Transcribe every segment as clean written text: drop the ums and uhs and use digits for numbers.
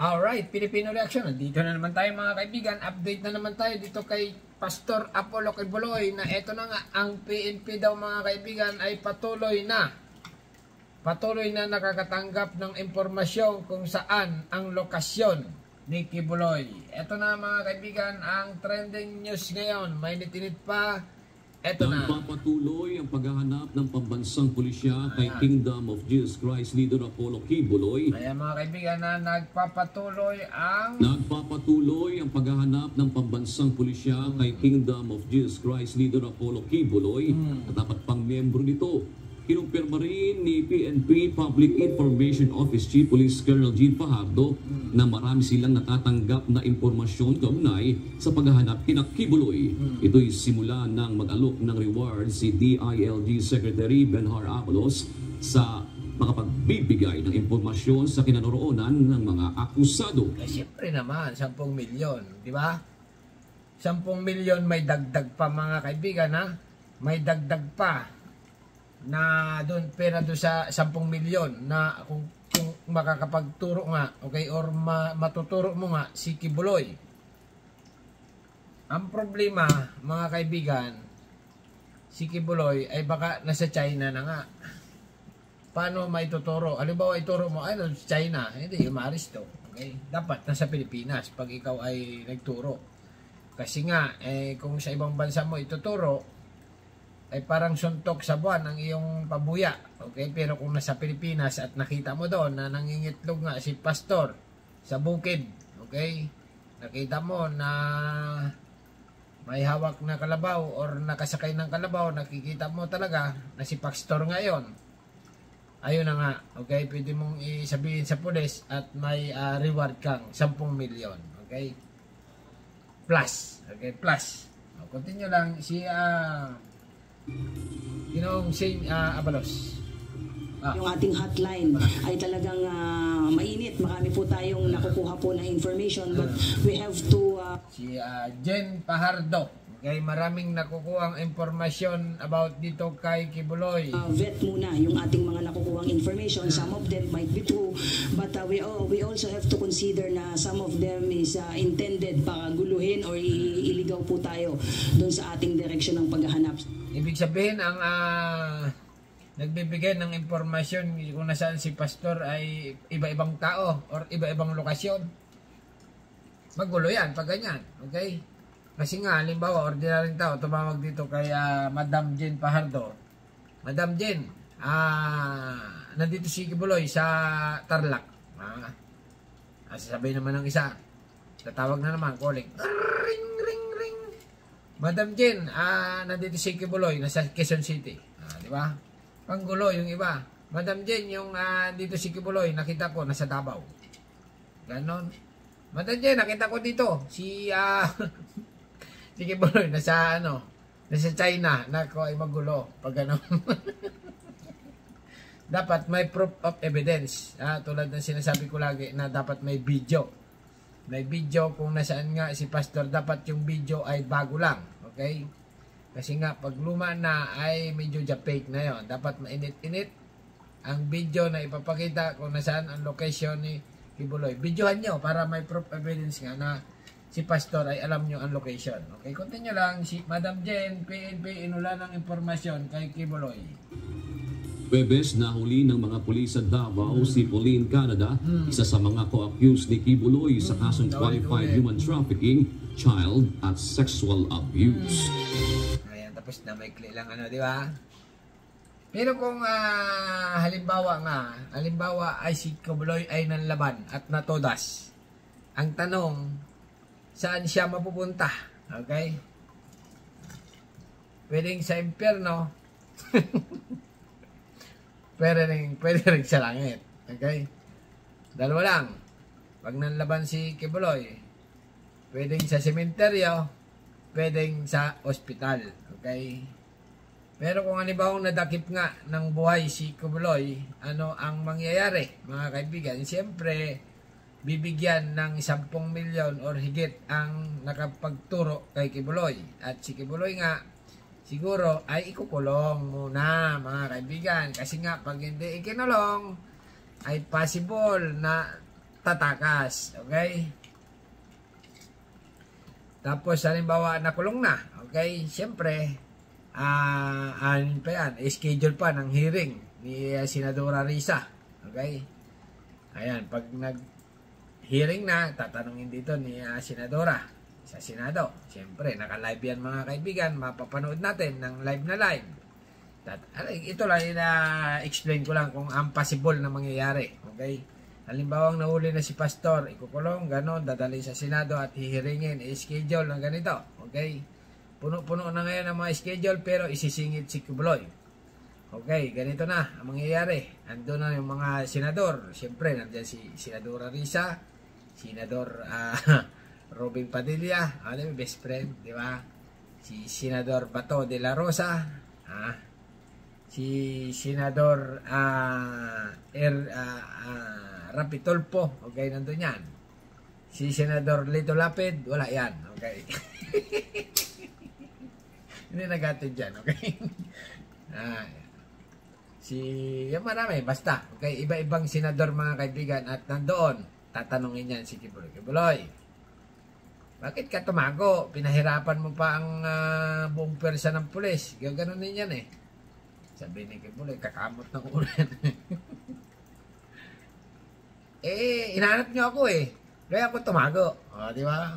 Alright, Filipino Reaction. Dito na naman tayo mga kaibigan. Update na naman tayo dito kay Pastor Apollo Quiboloy na eto na nga, ang PNP daw mga kaibigan ay patuloy na nakakatanggap ng impormasyon kung saan ang lokasyon ni Quiboloy. Eto na mga kaibigan, ang trending news ngayon. Mainit-init pa. Eto na. Nagpapatuloy ang paghahanap ng pambansang pulisya kay Kingdom of Jesus Christ leader Apollo Quiboloy. Ayan mga kaibigan na nagpapatuloy ang paghahanap ng pambansang pulisya kay Kingdom of Jesus Christ leader Apollo Quiboloy at dapat pang miyembro nito. Kinumpirma rin ni PNP Public Information Office Chief Police Colonel Jean Fajardo na marami silang natatanggap na impormasyon kaugnay sa paghahanap kina Quiboloy. Ito'y simula ng mag-alok ng reward si DILG Secretary Benhar Abalos sa makapagbibigay ng impormasyon sa kinaroroonan ng mga akusado. Siyempre naman, 10 milyon, di ba? 10 milyon may dagdag pa mga kaibigan ha? May dagdag pa na doon pera doon sa 10 milyon na kung makakapagturo nga, okay, or matuturo mo nga si Quiboloy. Ang problema mga kaibigan, si Quiboloy ay baka nasa China na nga. Paano maituturo? Halimbawa ituro mo ay sa China, hindi umaris to. Okay? Dapat nasa Pilipinas pag ikaw ay nagturo. Kasi nga kung sa ibang bansa mo ituturo ay parang suntok sa buwan ang iyong pabuya. Okay? Pero kung nasa Pilipinas at nakita mo doon na nangingitlog nga si pastor sa bukid, okay? Nakita mo na may hawak na kalabaw or nakasakay ng kalabaw, nakikita mo talaga na si pastor ngayon. Ayun na nga, okay? Pwede mong isabihin sa pulis at may reward kang 10 milyon, okay? Plus, okay? Plus. Continue lang si Ginoong Shane Abalos. Yung ating hotline ay talagang mainit. Marami po tayong nakukuha po na information, but we have to si Jen Fajardo. Okay, maraming nakukuhang impormasyon about dito kay Quiboloy. Vet muna yung ating mga nakukuhang information. Some of them might be true, but we also have to consider na some of them is intended para guluhin or iligaw po tayo doon sa ating direksyon ng paghahanap. Ibig sabihin ang nagbibigay ng impormasyon kung nasaan si pastor ay iba-ibang tao or iba-ibang lokasyon. Magulo yan pag ganyan, okay? Kasi nga, halimbawa, ordinaryong tao, tumawag dito kay Madam Jen Fajardo. Madam Jen, nandito si Quiboloy sa Tarlac. Sasabihin naman ng isa, tatawag na naman, calling. Ring, ring, ring. Madam Jen, nandito si Quiboloy, nasa Quezon City. Di ba? Panggulo yung iba. Madam Jen, yung dito si Quiboloy, nakita ko, nasa Davao. Ganon. Madam Jen, nakita ko dito, si Quiboloy, nasa China, nako ay magulo pag ano. Dapat may proof of evidence. Tulad ng sinasabi ko lagi na dapat may video. May video kung nasaan nga si pastor, dapat yung video ay bago lang. Okay? Kasi nga pag luma na ay medyo fake na yon. Dapat mainit-init ang video na ipapakita kung nasaan ang location ni Quiboloy. Videohan nyo para may proof of evidence nga na si pastor ay alam nyo ang location. Okay, continue lang. Si Madam Jen, PNP, inula ng impormasyon kay Quiboloy. Huwebes, nahuli ng mga pulis sa Davao si Pauline Canada, isa sa mga co-accused ni Quiboloy sa kasong qualified human trafficking, child at sexual abuse. Ayan, tapos na may kli lang di ba? Pero kung halimbawa ay si Quiboloy ay nanlaban at natodas, ang tanong, saan siya mapupunta? Okay? Pwedeng sa impyerno. pwede rin sa langit. Okay? Dalawa lang. Pag nanlaban si Quiboloy, pwedeng sa sementeryo, pwedeng sa ospital. Okay? Pero kung halimbawa nadakip nga ng buhay si Quiboloy, ano ang mangyayari, mga kaibigan? Siyempre, bibigyan ng 10 milyon or higit ang nakapagturo kay Quiboloy. At si Quiboloy nga, siguro ay ikukulong muna mga kaibigan. Kasi nga, pag hindi ikinulong, ay possible na tatakas. Okay? Tapos, halimbawa, nakulong na. Okay? Siyempre, ano pa yan? Schedule pa ng hearing ni Senadora Risa. Okay? Ayan, pag nag-hearing na, tatanungin dito ni Senadora sa Senado. Siyempre, naka-live yan mga kaibigan. Mapapanood natin ng live na live. Ito lang, explain ko lang kung ang possible na mangyayari. Okay? Halimbawa, nahuli na si Pastor, ikukulong, ganon, dadalhin sa Senado at hihiringin, i-schedule ng ganito. Okay? Puno-puno na ngayon ang mga schedule, pero isisingit si Kibuloy. Okay, ganito na ang mangyayari. Ando na yung mga senador. Siyempre, nandiyan si Senadora Risa, Senador Robin Padilla, best friend, di ba? Si Senador Bato de la Rosa, si Senador Rapi Tulfo, okay, nandun yan. Si Senador Lito Lapid, wala yan, okay. Hindi nagatid dyan, okay. Yung marami, basta, okay, iba-ibang senador mga kaibigan, at nandoon, tatanungin yan si Kibuloy. Kibuloy, bakit ka tumago? Pinahirapan mo pa ang buong pwersa ng pulis. Ganun din yan eh. Sabi ni Kibuloy, kakamot ng ulan. Inahanap nyo ako eh. Kaya ako tumago. O, di ba?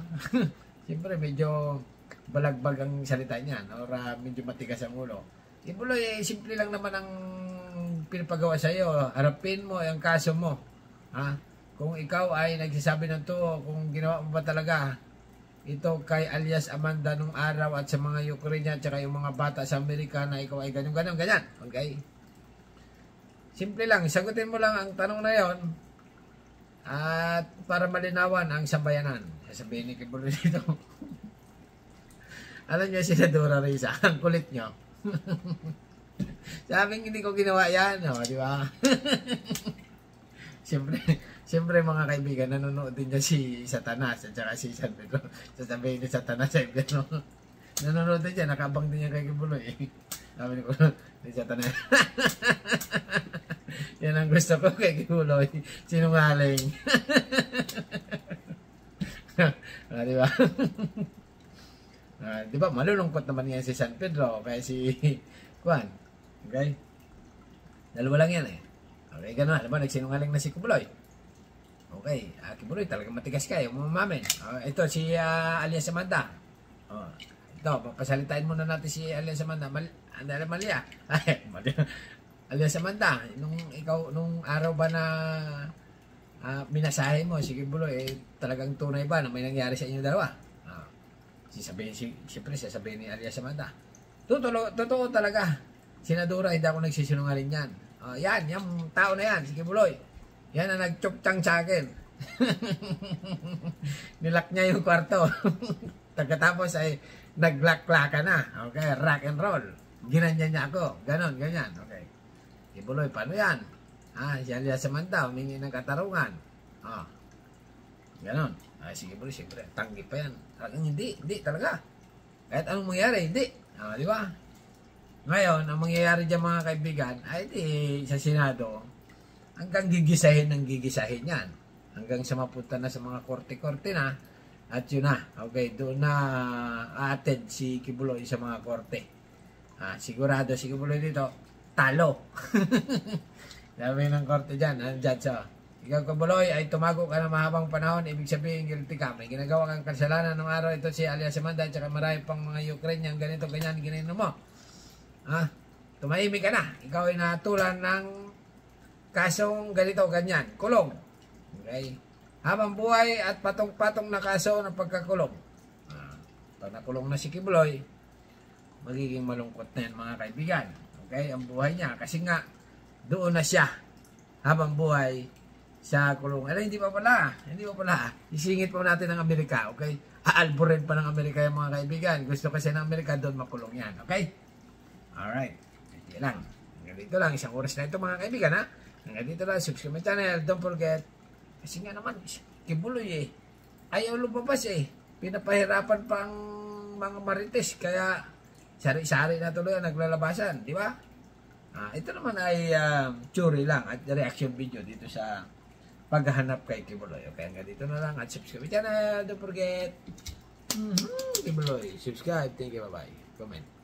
Siyempre, medyo balagbag ang salita niyan. Or medyo matigas ang ulo. Kibuloy, simple lang naman ang pinapagawa sa iyo. Harapin mo ang kaso mo. Kung ikaw ay nagsasabi ng to, kung ginawa mo ba talaga ito kay alias Amanda nung araw at sa mga Ukrainian at saka yung mga bata sa Amerika na ikaw ay ganyan. Okay? Simple lang. Sagutin mo lang ang tanong na yon at para malinawan ang sambayanan. Sasabihin ni Kibuloy dito. Alam niyo, Senadora Risa, ang kulit nyo. Sabing hindi ko ginawa yan. Di ba? Siyempre mga kaibigan, nanonood din niya si Satanas at saka si San Pedro. Sasabihin ni Satanas sa ibyo. Nanonood din niya, nakabang din niya kay Kibuloy. Sabi ni Satanas. Yan ang gusto ko kay Kibuloy. Sinungaling. Di ba? Di ba? Malulungkot naman yan si San Pedro. Kaya si Juan. Okay? Dalawa lang yan eh. Okay, gano'n. Alam mo, nagsinungaling na si Kibuloy. Okay, Kibuloy, talagang matigas ka. Yung mamamin. Ito, si alias Amanda. Ito, papasalitain muna natin si alias Amanda. Malia. Alias Amanda, nung araw ba na minasahe mo si Kibuloy, talagang tunay ba na may nangyari sa inyo dalawa? Siyempre, sasabihin ni alias Amanda. Totoo talaga. Senadora, hindi ako nagsisinungaling yan. Yan, yung tao na yan, si Kibuloy. Yan ang nag-chokchang sa akin. Nilak niya yung kwarto. Pagkatapos ay naglaklaka na. Okay, rock and roll. Ginanyan niya ako. Ganon, ganyan. Okay. Kibuloy, paano yan? Si alias Samantha, humingi ng katarungan. Ganon. Si Kibuloy, siyempre, tanggi pa yan. Hindi talaga. Kahit anong mangyari, hindi. Di ba? Ngayon, ang mangyayari dyan mga kaibigan, ay di sa Senado, hanggang gigisahin yan. Hanggang sa mapunta na sa mga korte-korte na, at yun na, okay, doon na attend si Kibuloy sa mga korte. Sigurado si Kibuloy dito, talo. Sabi ng korte dyan, judge, ikaw Kibuloy ay tumago ka na mahabang panahon, ibig sabihin guilty ka. May ginagawa kang kasalanan ng araw ito si alias Amanda, at saka marami pang mga Ukrainian, ganito, ganyan, ginino mo. Tumahimik ka na. Ikaw ay natulan ng kasong ganito, ganyan. Kulong. Okay? Habang buhay at patong-patong na kaso ng pagkakulong. Pag nakulong na si Kibuloy, magiging malungkot na yan mga kaibigan. Okay? Ang buhay niya. Kasi nga, doon na siya. Habang buhay sa kulong. Hindi pa pala. Isingit pa natin ng Amerika. Okay? Aalburin pa ng Amerika yung mga kaibigan. Gusto kasi ng Amerika, doon makulong yan. Okay? Alright. Yan lang. Hanggang dito lang. Isang oras na ito mga kaibigan, ha? Hanggang dito lang. Subscribe my channel. Don't forget. Kasi nga naman, Kibuloy ayaw lumabas Pinapahirapan pa ang mga marites. Kaya, sari-sari na tuloy ang naglalabasan. Di ba? Ito naman ay theory lang at reaction video dito sa paghahanap kay Kibuloy. Okay, hanggang dito na lang at subscribe channel. Don't forget. Kibuloy, subscribe. Thank you, bye-bye. Comment.